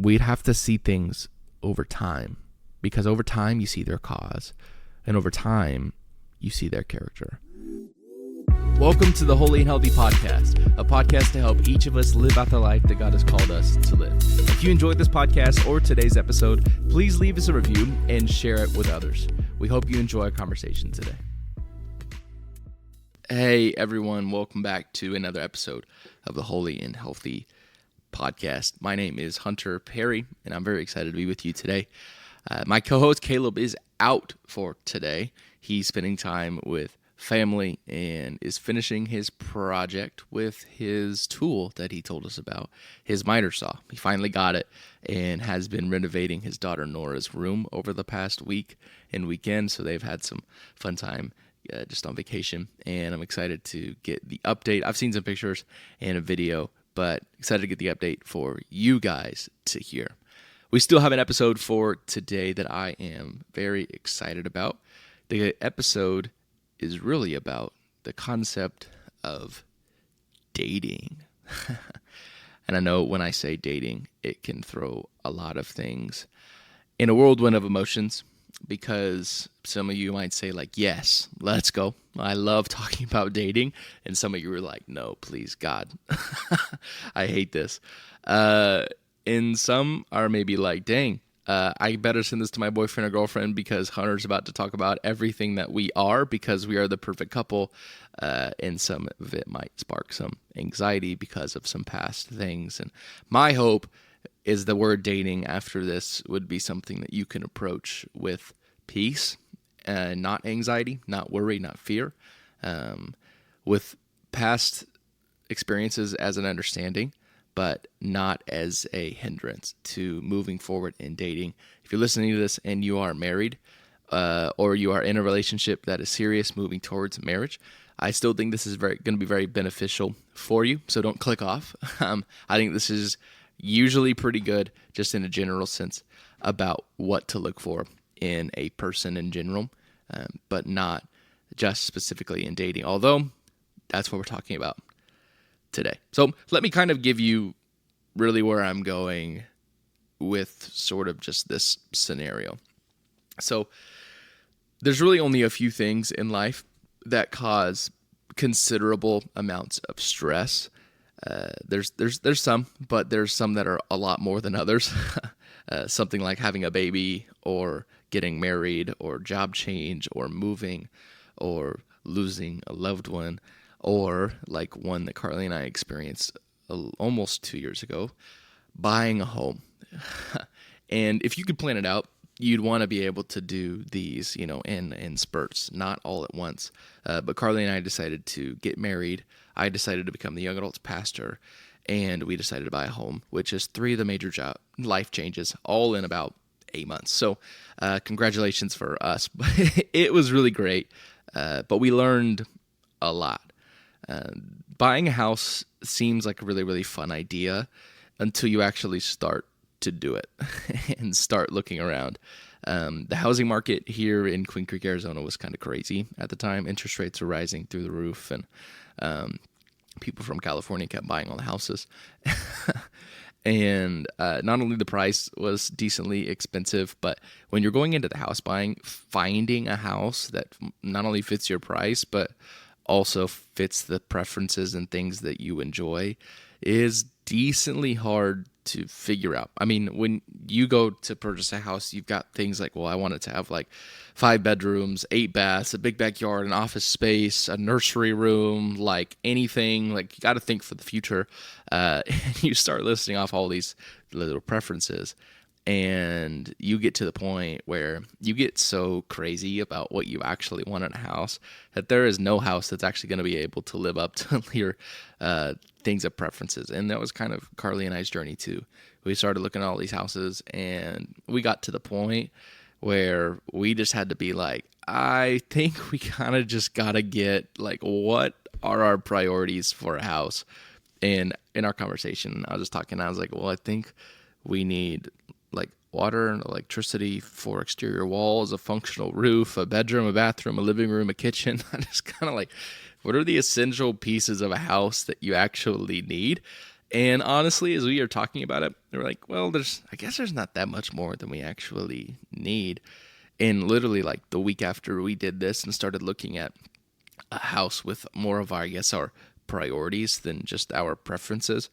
we'd have to see things over time, because over time you see their cause, and over time you see their character. Welcome to the Holy and Healthy Podcast, a podcast to help each of us live out the life that God has called us to live. If you enjoyed this podcast or today's episode, please leave us a review and share it with others. We hope you enjoy our conversation today. Hey everyone, welcome back to another episode of the Holy and Healthy Podcast. My name is Hunter Perry, and I'm very excited to be with you today. My co-host Caleb is out for today. He's spending time with family and is finishing his project with his tool that he told us about, his miter saw. He finally got it and has been renovating his daughter Nora's room over the past week and weekend, so they've had some fun time just on vacation, and I'm excited to get the update. I've seen some pictures and a video, but excited to get the update for you guys to hear. We still have an episode for today that I am very excited about. The episode is really about the concept of dating. And I know when I say dating, it can throw a lot of things in a whirlwind of emotions, because some of you might say like, yes, let's go. I love talking about dating. And some of you are like, no, please, God, I hate this. And some are maybe like, dang, I better send this to my boyfriend or girlfriend because Hunter's about to talk about everything that we are, because we are the perfect couple. And some of it might spark some anxiety because of some past things. And my hope is the word dating after this would be something that you can approach with peace, not anxiety, not worry, not fear, with past experiences as an understanding, but not as a hindrance to moving forward in dating. If you're listening to this and you are married, or you are in a relationship that is serious moving towards marriage, I still think this is going to be very beneficial for you, so don't click off. I think this is usually pretty good, just in a general sense, about what to look for in a person in general, but not just specifically in dating, although that's what we're talking about today. So let me kind of give you really where I'm going with sort of just this scenario. So there's really only a few things in life that cause considerable amounts of stress. There's some, but there's some that are a lot more than others. Something like having a baby, or getting married, or job change, or moving, or losing a loved one, or like one that Carly and I experienced almost 2 years ago, buying a home. And if you could plan it out, you'd want to be able to do these, in spurts, not all at once. But Carly and I decided to get married. I decided to become the young adults pastor, and we decided to buy a home, which is 3 of the major life changes, all in about 8 months. So congratulations for us. It was really great, but we learned a lot. Buying a house seems like a really, really fun idea until you actually start to do it and start looking around. The housing market here in Queen Creek, Arizona was kind of crazy at the time. Interest rates were rising through the roof, and people from California kept buying all the houses. And not only the price was decently expensive, but when you're going into the house buying, finding a house that not only fits your price, but also fits the preferences and things that you enjoy is decently hard to figure out. I mean, when you go to purchase a house, you've got things like, well, I want it to have like 5 bedrooms, 8 baths, a big backyard, an office space, a nursery room, like anything. Like, you got to think for the future. And you start listing off all these little preferences, and you get to the point where you get so crazy about what you actually want in a house that there is no house that's actually going to be able to live up to your things of preferences. And that was kind of Carly and I's journey too. We started looking at all these houses, and we got to the point where we just had to be like, I think we kind of just got to get like, what are our priorities for a house? And in our conversation, I was just talking, I was like, well, I think we need like water and electricity for exterior walls, a functional roof, a bedroom, a bathroom, a living room, a kitchen. I just kind of like, what are the essential pieces of a house that you actually need? And honestly, as we are talking about it, we're like, well, I guess there's not that much more than we actually need. And literally, like the week after we did this and started looking at a house with more of our, I guess, our priorities than just our preferences,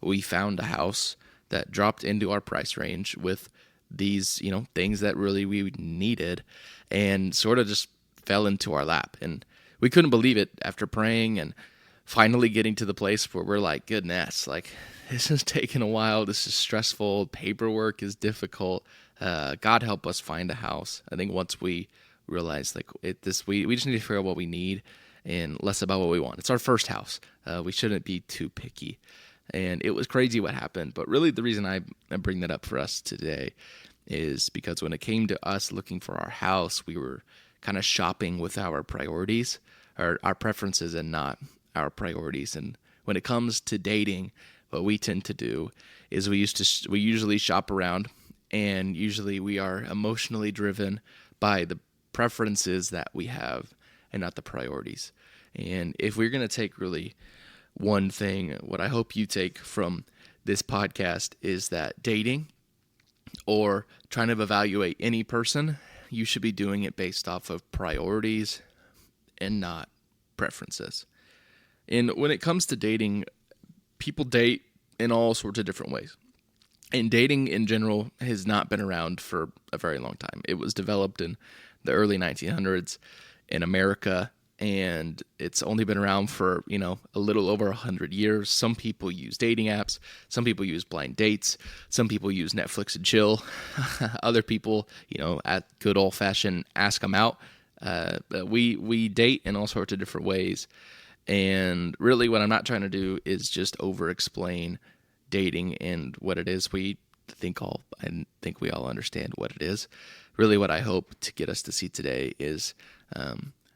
we found a house that dropped into our price range with these, things that really we needed, and sort of just fell into our lap. And we couldn't believe it after praying and finally getting to the place where we're like, goodness, like this is taking a while. This is stressful. Paperwork is difficult. God help us find a house. I think once we realize we just need to figure out what we need and less about what we want. It's our first house. We shouldn't be too picky. And it was crazy what happened. But really the reason I bring that up for us today is because when it came to us looking for our house, we were kind of shopping with our priorities, or our preferences, and not our priorities. And when it comes to dating, what we tend to do is we usually shop around, and usually we are emotionally driven by the preferences that we have and not the priorities. And if we're going to take really one thing, what I hope you take from this podcast is that dating or trying to evaluate any person, you should be doing it based off of priorities and not preferences. And when it comes to dating, people date in all sorts of different ways. And dating in general has not been around for a very long time. It was developed in the early 1900s in America, and it's only been around for, a little over 100 years. Some people use dating apps. Some people use blind dates. Some people use Netflix and chill. Other people, at good old-fashioned ask them out. We date in all sorts of different ways. And really what I'm not trying to do is just over-explain dating and what it is. I think we all understand what it is. Really what I hope to get us to see today is,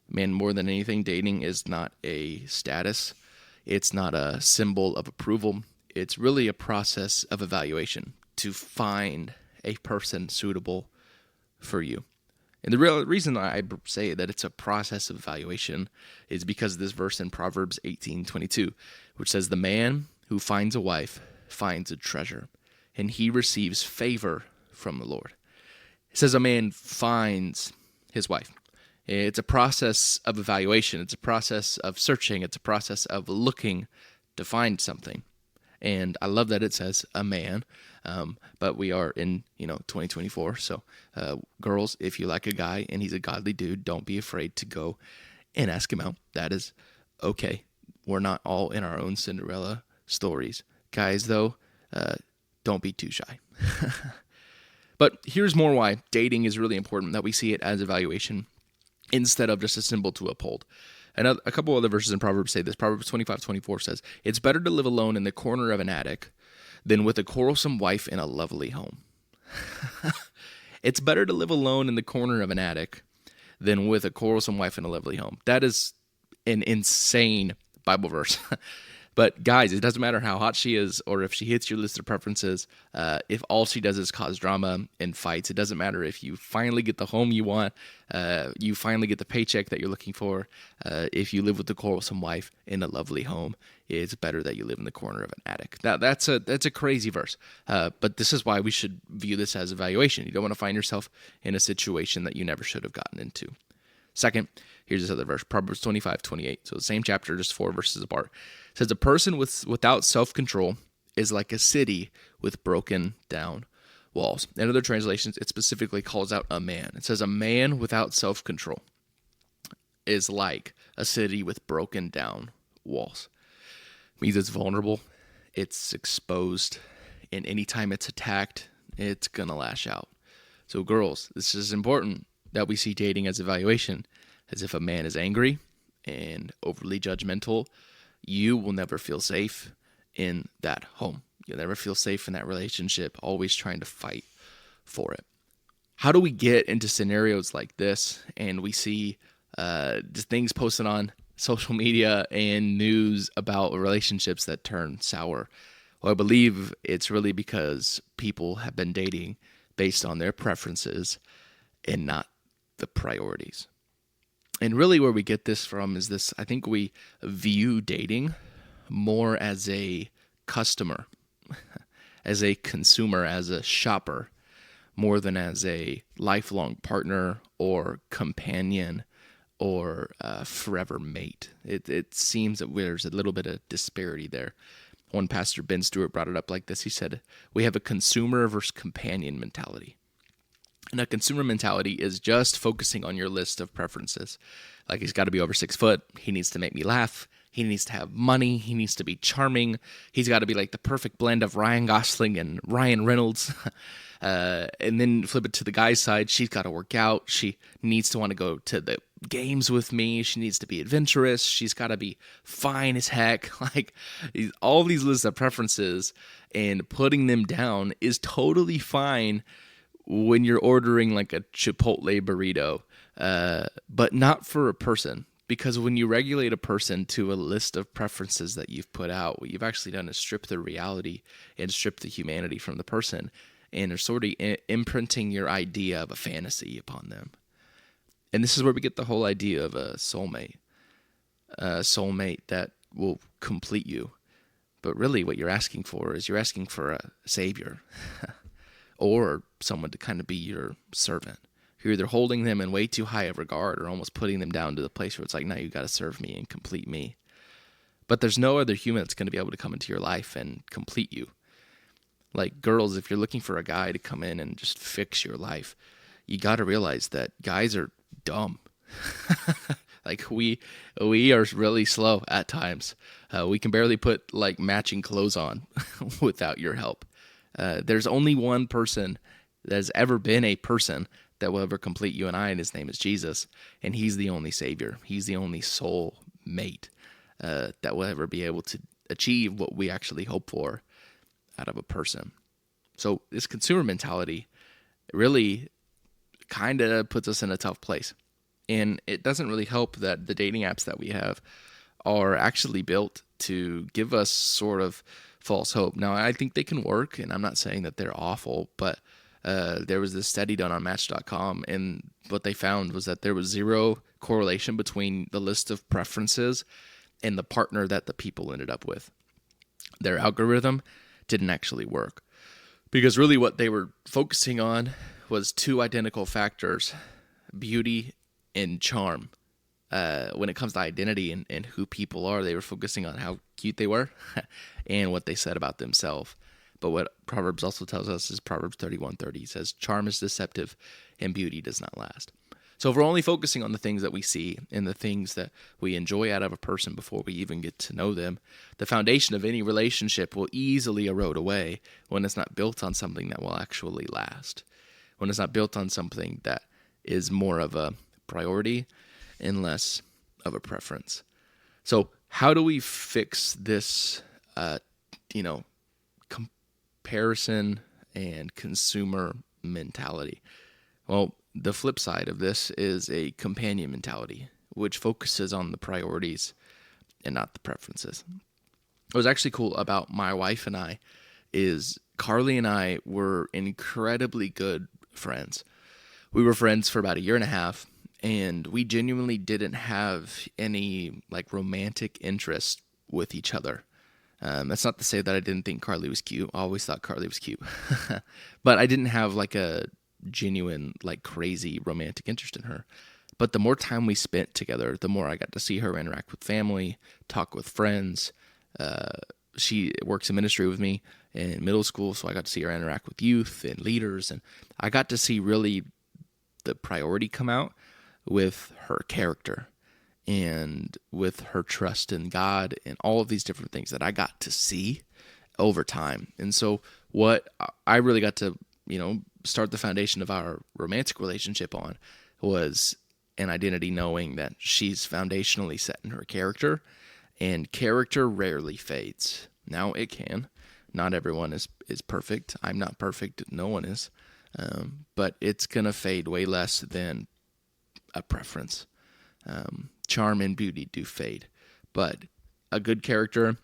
more than anything, dating is not a status. It's not a symbol of approval. It's really a process of evaluation to find a person suitable for you. And the real reason I say that it's a process of evaluation is because of this verse in Proverbs 18:22, which says, "The man who finds a wife finds a treasure, and he receives favor from the Lord." It says a man finds his wife. It's a process of evaluation. It's a process of searching. It's a process of looking to find something. And I love that it says a man, but we are in 2024. So girls, if you like a guy and he's a godly dude, don't be afraid to go and ask him out. That is okay. We're not all in our own Cinderella stories. Guys, though, don't be too shy. But here's more why dating is really important, that we see it as evaluation instead of just a symbol to uphold. And a couple other verses in Proverbs say this. Proverbs 25:24 says, "It's better to live alone in the corner of an attic than with a quarrelsome wife in a lovely home." It's better to live alone in the corner of an attic than with a quarrelsome wife in a lovely home. That is an insane Bible verse. But guys, it doesn't matter how hot she is or if she hits your list of preferences. If all she does is cause drama and fights, it doesn't matter if you finally get the home you want, you finally get the paycheck that you're looking for. If you live with a quarrelsome wife in a lovely home, it's better that you live in the corner of an attic. Now, that's a crazy verse, but this is why we should view this as evaluation. You don't want to find yourself in a situation that you never should have gotten into. Second, here's this other verse, Proverbs 25:28. So the same chapter, just 4 verses apart. It says, "A person without self-control is like a city with broken down walls." In other translations, it specifically calls out a man. It says, "A man without self-control is like a city with broken down walls." It means it's vulnerable, it's exposed, and anytime it's attacked, it's going to lash out. So girls, this is important that we see dating as evaluation. As if a man is angry and overly judgmental, you will never feel safe in that home. You'll never feel safe in that relationship, always trying to fight for it. How do we get into scenarios like this and we see just things posted on social media and news about relationships that turn sour? Well, I believe it's really because people have been dating based on their preferences and not the priorities. And really where we get this from is this: I think we view dating more as a customer, as a consumer, as a shopper, more than as a lifelong partner or companion or forever mate. It seems that there's a little bit of disparity there. One pastor, Ben Stewart, brought it up like this. He said, we have a consumer versus companion mentality. And a consumer mentality is just focusing on your list of preferences. Like, he's got to be over 6 foot. He needs to make me laugh. He needs to have money. He needs to be charming. He's got to be like the perfect blend of Ryan Gosling and Ryan Reynolds. And then flip it to the guy's side. She's got to work out. She needs to want to go to the games with me. She needs to be adventurous. She's got to be fine as heck. Like, all these lists of preferences, and putting them down is totally fine when you're ordering like a Chipotle burrito, but not for a person. Because when you regulate a person to a list of preferences that you've put out, what you've actually done is strip the reality and strip the humanity from the person, and are sort of imprinting your idea of a fantasy upon them. And this is where we get the whole idea of a soulmate that will complete you. But really what you're asking for is you're asking for a savior or someone to kind of be your servant. You're either holding them in way too high of regard or almost putting them down to the place where it's like, now you got to serve me and complete me. But there's no other human that's going to be able to come into your life and complete you. Like, girls, if you're looking for a guy to come in and just fix your life, you got to realize that guys are dumb. Like, we are really slow at times. We can barely put like matching clothes on without your help. There's only one person that's ever been a person that will ever complete you and I, and his name is Jesus. And he's the only savior. He's the only soul mate that will ever be able to achieve what we actually hope for out of a person. So this consumer mentality really kind of puts us in a tough place. And it doesn't really help that the dating apps that we have are actually built to give us sort of false hope. Now, I think they can work, and I'm not saying that they're awful, but there was this study done on Match.com, and what they found was that there was zero correlation between the list of preferences and the partner that the people ended up with. Their algorithm didn't actually work, because really what they were focusing on was two identical factors: beauty and charm. When it comes to identity and who people are, they were focusing on how cute they were and what they said about themselves. But what Proverbs also tells us is Proverbs 31:30 says, charm is deceptive and beauty does not last. So if we're only focusing on the things that we see and the things that we enjoy out of a person before we even get to know them, the foundation of any relationship will easily erode away when it's not built on something that will actually last. When it's not built on something that is more of a priority and less of a preference. So how do we fix this, comparison and consumer mentality? Well, the flip side of this is a companion mentality, which focuses on the priorities and not the preferences. What was actually cool about my wife and I is Carly and I were incredibly good friends. We were friends for about a year and a half, and we genuinely didn't have any like romantic interest with each other. That's not to say that I didn't think Carly was cute. I always thought Carly was cute. But I didn't have like a genuine, like crazy romantic interest in her. But the more time we spent together, the more I got to see her interact with family, talk with friends. She works in ministry with me in middle school, so I got to see her interact with youth and leaders. And I got to see really the priority come out with her character and with her trust in God and all of these different things that I got to see over time. And so what I really got to, start the foundation of our romantic relationship on was an identity knowing that she's foundationally set in her character, and character rarely fades. Now it can. Not everyone is perfect. I'm not perfect. No one is. But it's going to fade way less than a preference. Charm and beauty do fade, but a good character,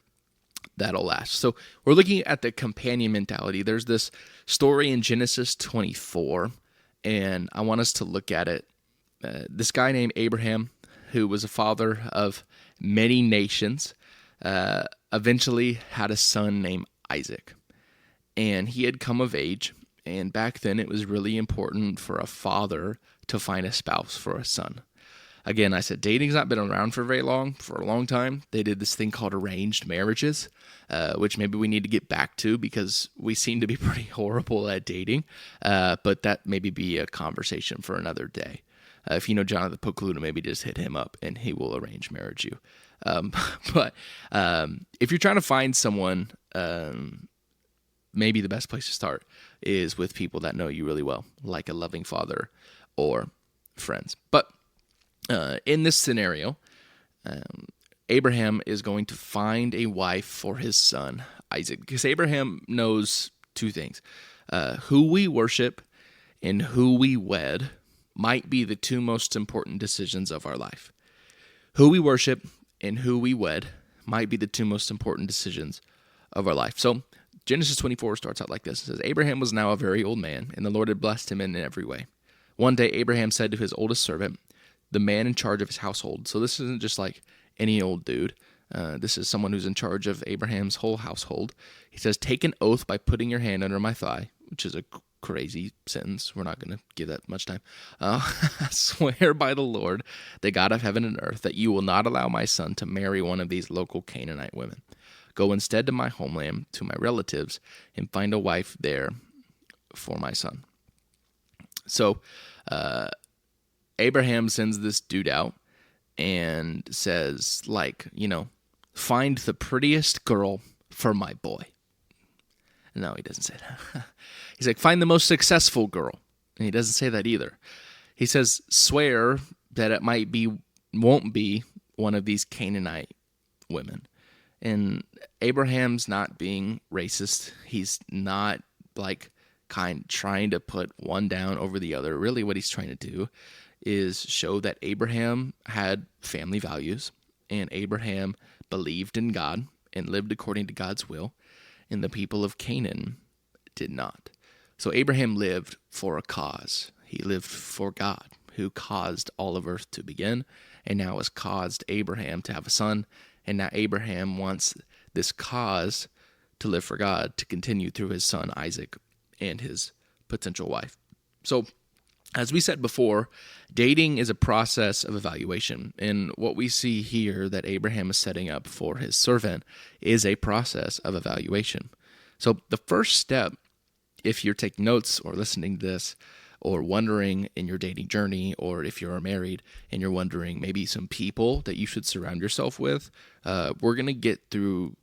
that'll last. So we're looking at the companion mentality. There's this story in Genesis 24, and I want us to look at it. This guy named Abraham, who was a father of many nations, eventually had a son named Isaac, and he had come of age. And back then, it was really important for a father to find a spouse for a son. Again, I said dating's not been around for a long time. They did this thing called arranged marriages, which maybe we need to get back to because we seem to be pretty horrible at dating. But that maybe be a conversation for another day. If you know Jonathan Pokluda, maybe just hit him up and he will arrange marriage you. But if you're trying to find someone, maybe the best place to start is with people that know you really well, like a loving father or friends. But in this scenario, Abraham is going to find a wife for his son, Isaac, because Abraham knows two things. Who we worship and who we wed might be the two most important decisions of our life. Who we worship and who we wed might be the two most important decisions of our life. So Genesis 24 starts out like this. It says, Abraham was now a very old man, and the Lord had blessed him in every way. One day Abraham said to his oldest servant, the man in charge of his household. So this isn't just like any old dude. This is someone who's in charge of Abraham's whole household. He says, take an oath by putting your hand under my thigh, which is a crazy sentence. We're not going to give that much time. Swear by the Lord, the God of heaven and earth, that you will not allow my son to marry one of these local Canaanite women. Go instead to my homeland, to my relatives, and find a wife there for my son. So, Abraham sends this dude out and says, find the prettiest girl for my boy. No, he doesn't say that. He's like, find the most successful girl. And he doesn't say that either. He says, swear that it won't be one of these Canaanite women. And Abraham's not being racist. He's not trying to put one down over the other. Really what he's trying to do is show that Abraham had family values and Abraham believed in God and lived according to God's will, and the people of Canaan did not. So Abraham lived for a cause. He lived for God, who caused all of earth to begin, and now has caused Abraham to have a son, and now Abraham wants this cause to live for God to continue through his son Isaac and his potential wife. So, as we said before, dating is a process of evaluation, and what we see here that Abraham is setting up for his servant is a process of evaluation. So the first step, if you're taking notes or listening to this, or wondering in your dating journey, or if you're married and you're wondering maybe some people that you should surround yourself with, we're going to get through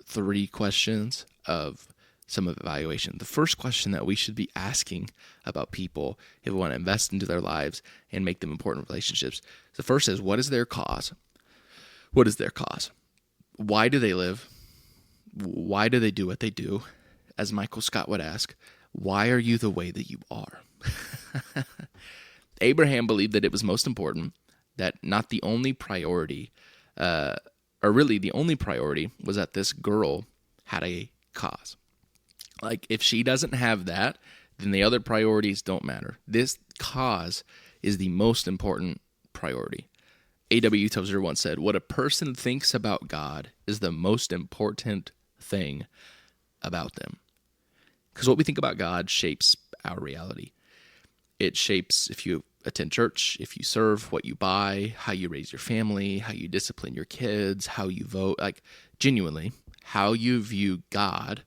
3 questions of some evaluation. The first question that we should be asking about people if we want to invest into their lives and make them important relationships. The first is, what is their cause? What is their cause? Why do they live? Why do they do what they do? As Michael Scott would ask, why are you the way that you are? Abraham believed that it was most important that not the only priority, or really the only priority, was that this girl had a cause. If she doesn't have that, then the other priorities don't matter. This cause is the most important priority. A.W. Tozer once said, what a person thinks about God is the most important thing about them. Because what we think about God shapes our reality. It shapes if you attend church, if you serve, what you buy, how you raise your family, how you discipline your kids, how you vote. Genuinely, how you view God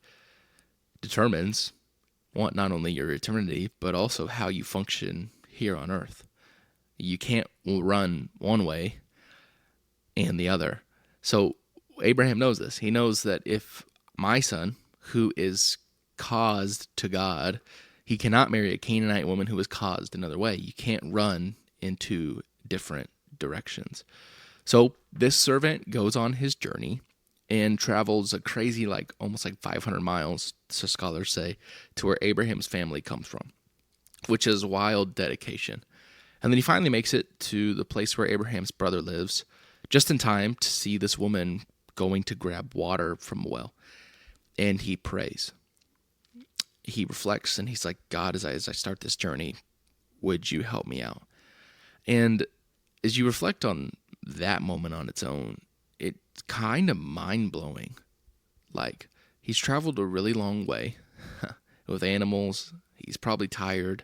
determines not only your eternity, but also how you function here on earth. You can't run one way and the other. So Abraham knows this. He knows that if my son, who is caused to God, he cannot marry a Canaanite woman who was caused another way. You can't run in 2 different directions. So this servant goes on his journey and travels a crazy, almost 500 miles, so scholars say, to where Abraham's family comes from, which is wild dedication. And then he finally makes it to the place where Abraham's brother lives, just in time to see this woman going to grab water from a well. And he prays. He reflects, and he's like, God, as I start this journey, would you help me out? And as you reflect on that moment on its own, it's kind of mind-blowing Like, he's traveled a really long way with animals. He's probably tired.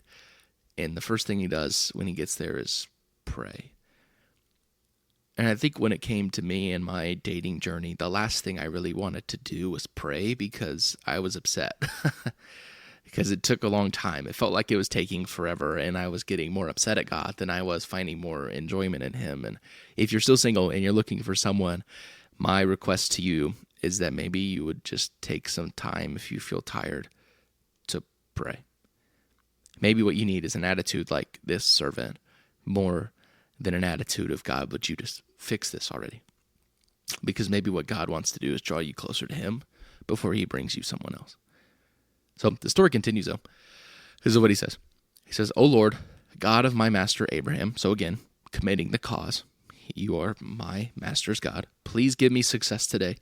And the first thing he does when he gets there is pray. And I think when it came to me and my dating journey, the last thing I really wanted to do was pray because I was upset. Because it took a long time. It felt like it was taking forever, and I was getting more upset at God than I was finding more enjoyment in him. And if you're still single and you're looking for someone, my request to you is that maybe you would just take some time, if you feel tired, to pray. Maybe what you need is an attitude like this servant, more than an attitude of, God, would you just fix this already? Because maybe what God wants to do is draw you closer to him before he brings you someone else. So the story continues, though. This is what he says. He says, O Lord, God of my master Abraham. So again, committing the cause. You are my master's God. Please give me success today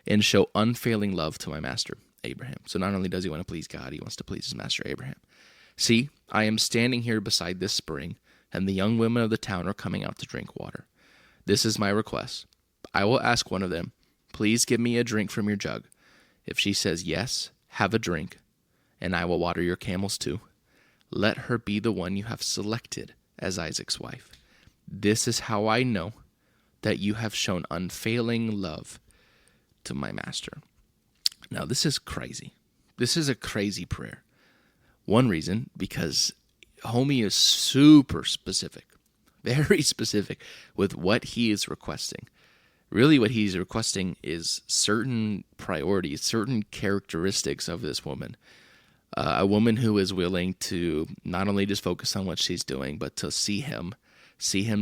and show unfailing love to my master Abraham. So not only does he want to please God, he wants to please his master Abraham. See, I am standing here beside this spring, and the young women of the town are coming out to drink water. This is my request. I will ask one of them, please give me a drink from your jug. If she says yes, have a drink, and I will water your camels too. Let her be the one you have selected as Isaac's wife. This is how I know that you have shown unfailing love to my master. Now, this is crazy. This is a crazy prayer. One reason, because homie is super specific, very specific with what he is requesting. Really, what he's requesting is certain priorities, certain characteristics of this woman. A woman who is willing to not only just focus on what she's doing, but to see him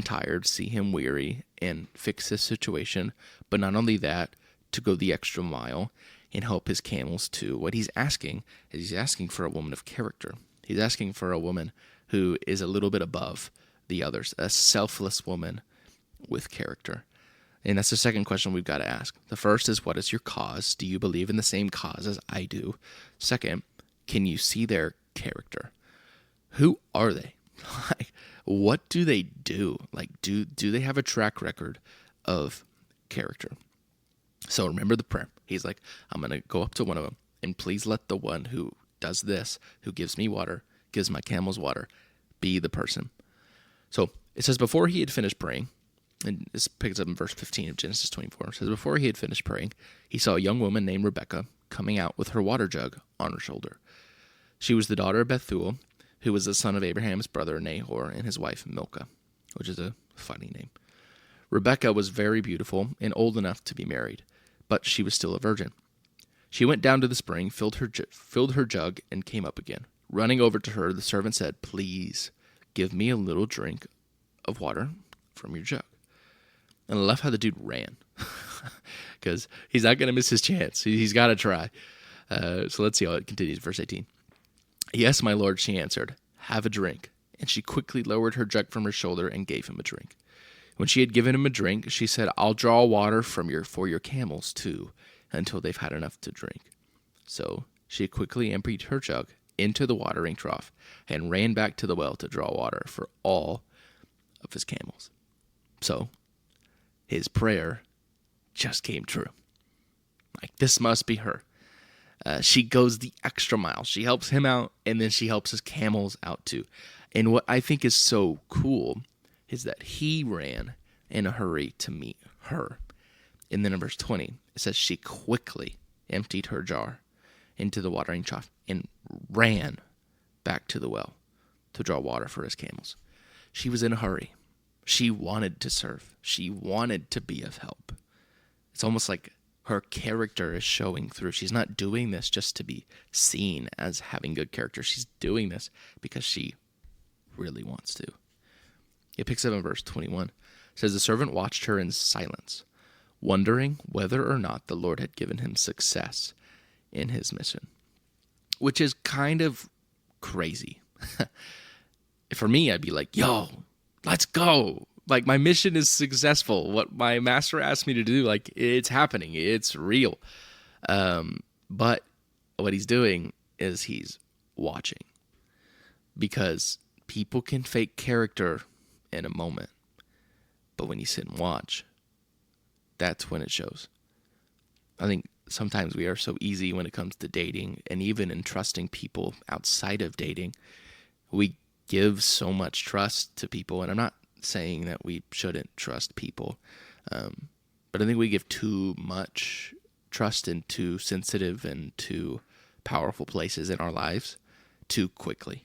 tired, see him weary, and fix his situation. But not only that, to go the extra mile and help his camels too. What he's asking is he's asking for a woman of character. He's asking for a woman who is a little bit above the others, a selfless woman with character. And that's the second question we've got to ask. The first is, what is your cause? Do you believe in the same cause as I do? Second, can you see their character? Who are they? Like, what do they do? Like, do they have a track record of character? So remember the prayer. He's like, I'm going to go up to one of them, and please let the one who does this, who gives me water, gives my camels water, be the person. So it says, before he had finished praying, and this picks up in verse 15 of Genesis 24. It says, before he had finished praying, he saw a young woman named Rebekah coming out with her water jug on her shoulder. She was the daughter of Bethuel, who was the son of Abraham's brother Nahor and his wife Milcah, which is a funny name. Rebekah was very beautiful and old enough to be married, but she was still a virgin. She went down to the spring, filled her jug, and came up again. Running over to her, the servant said, please give me a little drink of water from your jug. And I love how the dude ran, because he's not going to miss his chance. He's got to try. So let's see how it continues. Verse 18. Yes, my lord, she answered, have a drink. And she quickly lowered her jug from her shoulder and gave him a drink. When she had given him a drink, she said, I'll draw water for your camels too, until they've had enough to drink. So she quickly emptied her jug into the watering trough and ran back to the well to draw water for all of his camels. So his prayer just came true. Like, this must be her. She goes the extra mile. She helps him out, and then she helps his camels out too. And what I think is so cool is that he ran in a hurry to meet her. And then in verse 20, it says she quickly emptied her jar into the watering trough and ran back to the well to draw water for his camels. She was in a hurry. She wanted to serve. She wanted to be of help. It's almost like her character is showing through. She's not doing this just to be seen as having good character. She's doing this because she really wants to. It picks up in verse 21. It says, the servant watched her in silence, wondering whether or not the Lord had given him success in his mission, which is kind of crazy. For me, I'd be like, yo, let's go. Like, my mission is successful. What my master asked me to do, like, it's happening. It's real. But what he's doing is he's watching, because people can fake character in a moment, but when you sit and watch, that's when it shows. I think sometimes we are so easy when it comes to dating, and even in trusting people outside of dating. We give so much trust to people, and I'm not saying that we shouldn't trust people, but I think we give too much trust in too sensitive and too powerful places in our lives too quickly.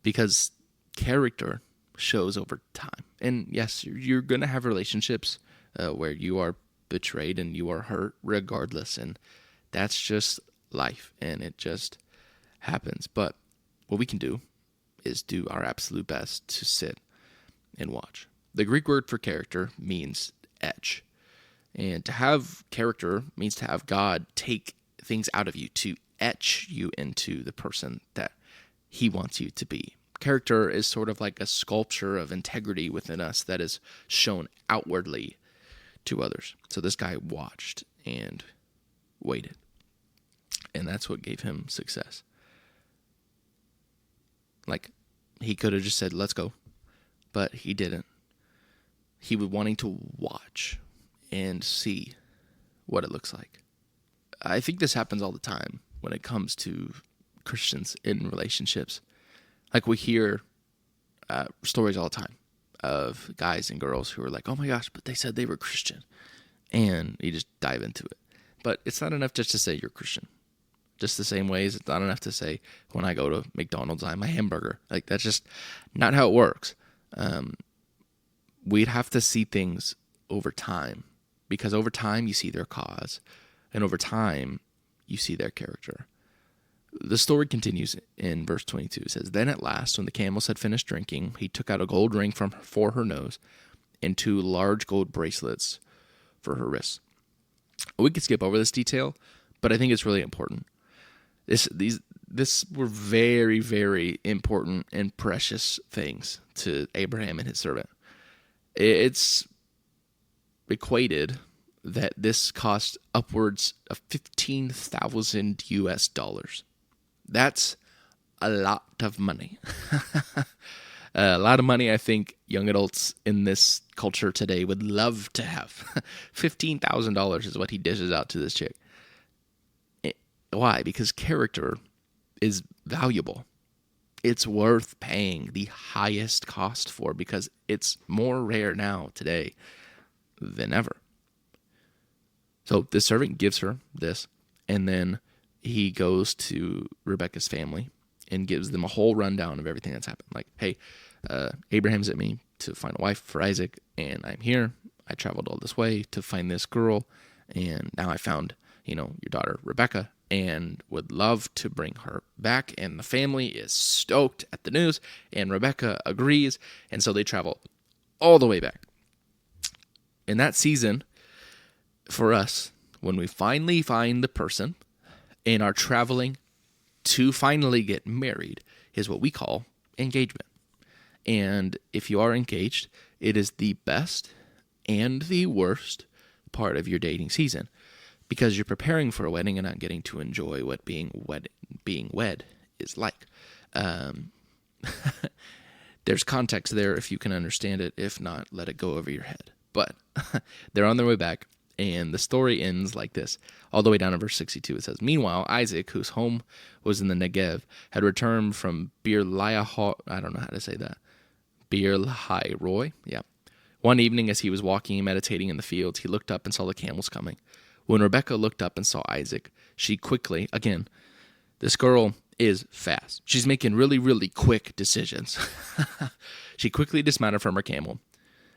Because character shows over time. And yes, you're going to have relationships where you are betrayed and you are hurt regardless. And that's just life, and it just happens. But what we can do is do our absolute best to sit and watch. The Greek word for character means etch. And to have character means to have God take things out of you, to etch you into the person that he wants you to be. Character is sort of like a sculpture of integrity within us that is shown outwardly to others. So this guy watched and waited, and that's what gave him success. Like, he could have just said, let's go, but he didn't. He was wanting to watch and see what it looks like. I think this happens all the time when it comes to Christians in relationships. Like, we hear stories all the time of guys and girls who are like, oh my gosh, but they said they were Christian. And you just dive into it. But it's not enough just to say you're Christian. Just the same way as it's not enough to say, when I go to McDonald's, I'm a hamburger. Like, that's just not how it works. We'd have to see things over time. Because over time, you see their cause. And over time, you see their character. The story continues in verse 22. It says, then at last, when the camels had finished drinking, he took out a gold ring for her nose and 2 large gold bracelets for her wrists. We could skip over this detail, but I think it's really important. This were very, very important and precious things to Abraham and his servant. It's equated that this cost upwards of $15,000. That's a lot of money. A lot of money I think young adults in this culture today would love to have. $15,000 is what he dishes out to this chick. Why? Because character is valuable. It's worth paying the highest cost for, because it's more rare now today than ever. So the servant gives her this, and then he goes to Rebecca's family and gives them a whole rundown of everything that's happened. Like, hey, Abraham sent me to find a wife for Isaac, and I'm here. I traveled all this way to find this girl, and now I found, your daughter Rebecca, and would love to bring her back. And the family is stoked at the news, and Rebecca agrees, and so they travel all the way back. In that season, for us, when we finally find the person and are traveling to finally get married, is what we call engagement. And if you are engaged, it is the best and the worst part of your dating season, because you're preparing for a wedding and not getting to enjoy what being wed is like. There's context there if you can understand it. If not, let it go over your head. But they're on their way back, and the story ends like this. All the way down in verse 62, it says, meanwhile, Isaac, whose home was in the Negev, had returned from Beer Lahai Roi. Yeah. One evening, as he was walking and meditating in the fields, he looked up and saw the camels coming. When Rebekah looked up and saw Isaac, she quickly, again, this girl is fast. She's making really, really quick decisions. She quickly dismounted from her camel,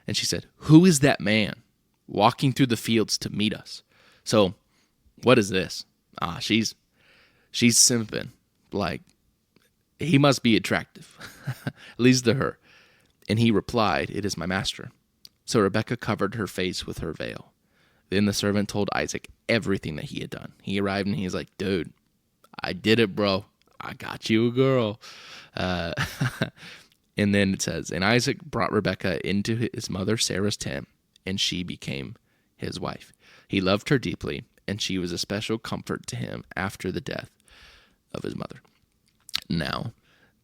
and she said, who is that man walking through the fields to meet us? So, what is this? She's simping. Like, he must be attractive, at least to her. And he replied, it is my master. So Rebekah covered her face with her veil. Then the servant told Isaac everything that he had done. He arrived and he's like, dude, I did it, bro. I got you a girl. And then it says, and Isaac brought Rebekah into his mother Sarah's tent, and she became his wife. He loved her deeply, and she was a special comfort to him after the death of his mother. Now,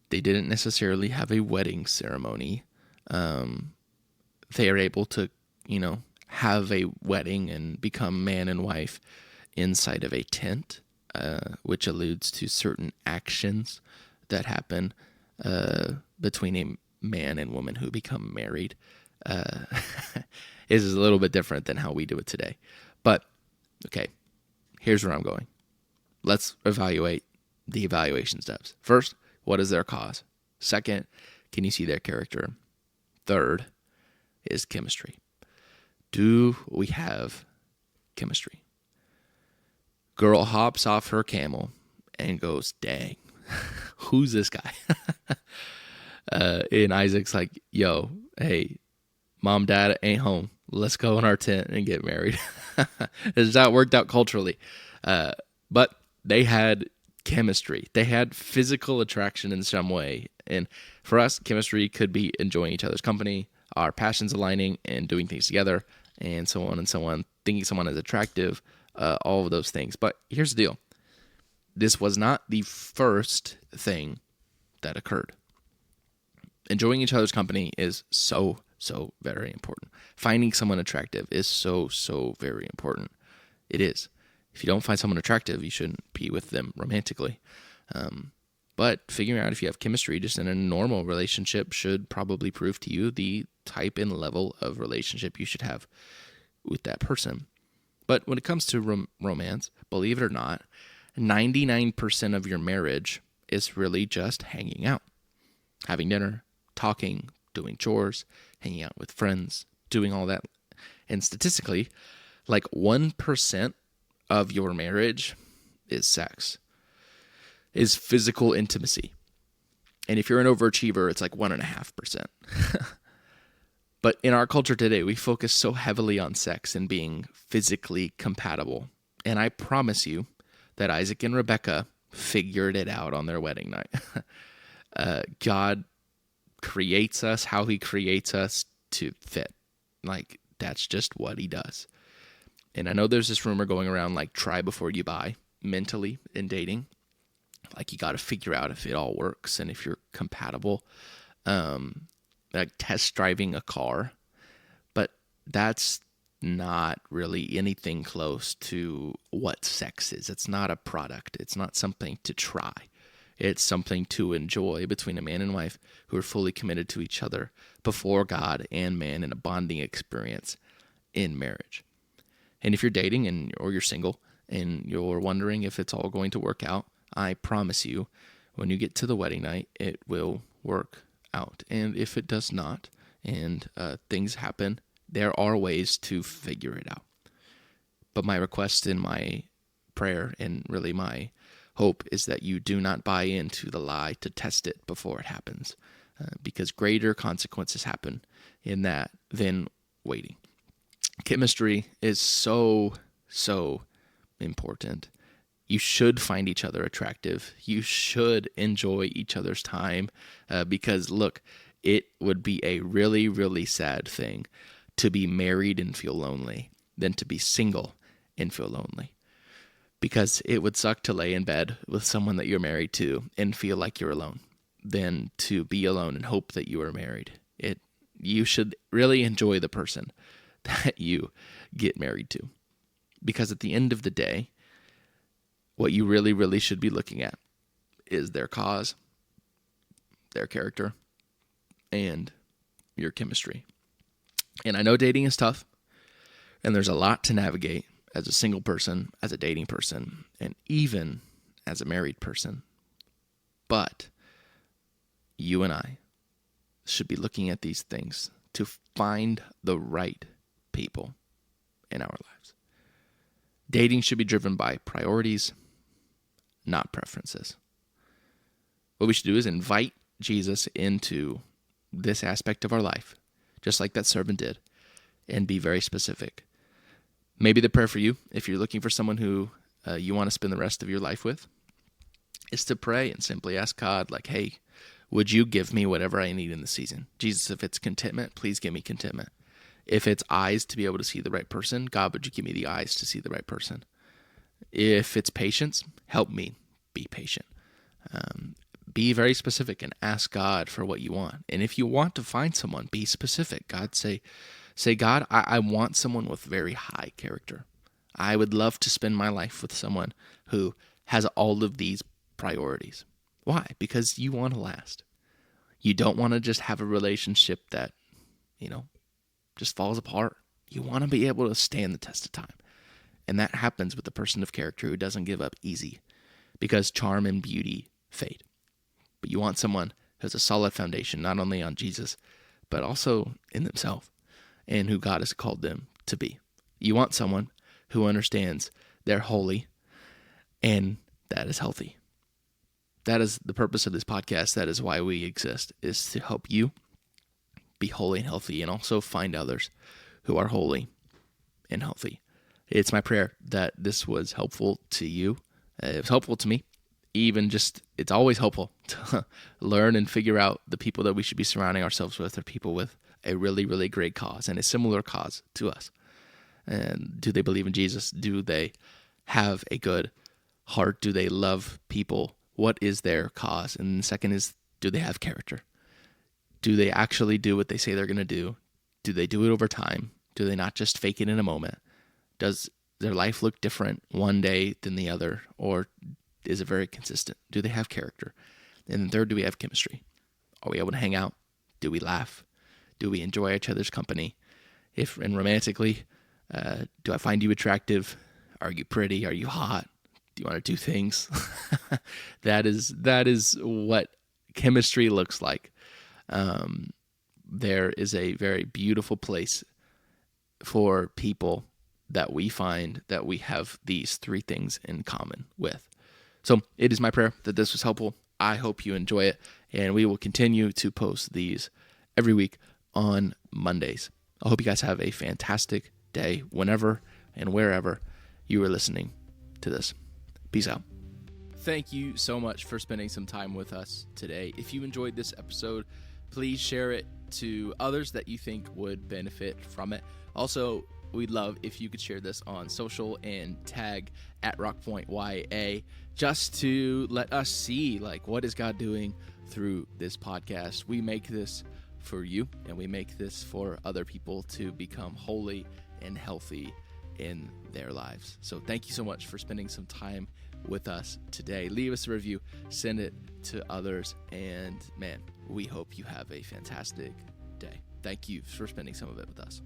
they didn't necessarily have a wedding ceremony. They are able to, have a wedding and become man and wife inside of a tent, which alludes to certain actions that happen between a man and woman who become married, is a little bit different than how we do it today. But, okay, here's where I'm going. Let's evaluate the evaluation steps. First, what is their cause? Second, can you see their character? Third is chemistry. Do we have chemistry? Girl hops off her camel and goes, dang, who's this guy? And Isaac's like, yo, hey, mom, dad ain't home. Let's go in our tent and get married. It's not worked out culturally. But they had chemistry. They had physical attraction in some way. And for us, chemistry could be enjoying each other's company, our passions aligning and doing things together, and so on and so on, thinking someone is attractive, all of those things. But here's the deal. This was not the first thing that occurred. Enjoying each other's company is so very important. Finding someone attractive is so very important. It is. If you don't find someone attractive, you shouldn't be with them romantically. But figuring out if you have chemistry just in a normal relationship should probably prove to you the type and level of relationship you should have with that person. But when it comes to romance, believe it or not, 99% of your marriage is really just hanging out, having dinner, talking, doing chores, hanging out with friends, doing all that. And statistically, like 1% of your marriage is sex, is physical intimacy. And if you're an overachiever, it's like 1.5%. But in our culture today, we focus so heavily on sex and being physically compatible. And I promise you that Isaac and Rebecca figured it out on their wedding night. God creates us how he creates us to fit. Like, that's just what he does. And I know there's this rumor going around, like, try before you buy mentally in dating. Like, you got to figure out if it all works and if you're compatible. Like test driving a car. But that's not really anything close to what sex is. It's not a product. It's not something to try. It's something to enjoy between a man and wife who are fully committed to each other before God and man in a bonding experience in marriage. And if you're dating or you're single and you're wondering if it's all going to work out, I promise you, when you get to the wedding night, it will work out. And if it does not, and things happen, there are ways to figure it out. But my request and my prayer and really my hope is that you do not buy into the lie to test it before it happens, because greater consequences happen in that than waiting. Chemistry is so important. You should find each other attractive. You should enjoy each other's time, because look, it would be a really sad thing to be married and feel lonely than to be single and feel lonely. Because it would suck to lay in bed with someone that you're married to and feel like you're alone than to be alone and hope that you are married. You should really enjoy the person that you get married to. Because at the end of the day, what you really should be looking at is their cause, their character, and your chemistry. And I know dating is tough, and there's a lot to navigate as a single person, as a dating person, and even as a married person. But you and I should be looking at these things to find the right people in our lives. Dating should be driven by priorities, not preferences. What we should do is invite Jesus into this aspect of our life, just like that servant did, and be very specific. Maybe the prayer for you, if you're looking for someone who you want to spend the rest of your life with, is to pray and simply ask God, like, hey, would you give me whatever I need in the season? Jesus, if it's contentment, please give me contentment. If it's eyes to be able to see the right person, God, would you give me the eyes to see the right person? If it's patience, help me be patient. Be very specific and ask God for what you want. And if you want to find someone, be specific. God, say, God, I want someone with very high character. I would love to spend my life with someone who has all of these priorities. Why? Because you want to last. You don't want to just have a relationship that, just falls apart. You want to be able to stand the test of time. And that happens with a person of character who doesn't give up easy, because charm and beauty fade. But you want someone who has a solid foundation, not only on Jesus, but also in themselves and who God has called them to be. You want someone who understands they're holy and that is healthy. That is the purpose of this podcast. That is why we exist, is to help you be holy and healthy, and also find others who are holy and healthy. It's my prayer that this was helpful to you. It was helpful to me. It's always helpful to learn and figure out the people that we should be surrounding ourselves with are people with a really, really great cause and a similar cause to us. And do they believe in Jesus? Do they have a good heart? Do they love people? What is their cause? And the second is, do they have character? Do they actually do what they say they're going to do? Do they do it over time? Do they not just fake it in a moment? Does their life look different one day than the other? Or is it very consistent? Do they have character? And then third, do we have chemistry? Are we able to hang out? Do we laugh? Do we enjoy each other's company? And romantically, do I find you attractive? Are you pretty? Are you hot? Do you want to do things? That is what chemistry looks like. There is a very beautiful place for people that we find that we have these three things in common with. So it is my prayer that this was helpful. I hope you enjoy it, and we will continue to post these every week on Mondays. I hope you guys have a fantastic day whenever and wherever you are listening to this. Peace out. Thank you so much for spending some time with us today. If you enjoyed this episode, please share it to others that you think would benefit from it. Also, we'd love if you could share this on social and tag at RockPointYA, just to let us see, what is God doing through this podcast. We make this for you, and we make this for other people to become holy and healthy in their lives. So thank you so much for spending some time with us today. Leave us a review, send it to others, and man, we hope you have a fantastic day. Thank you for spending some of it with us.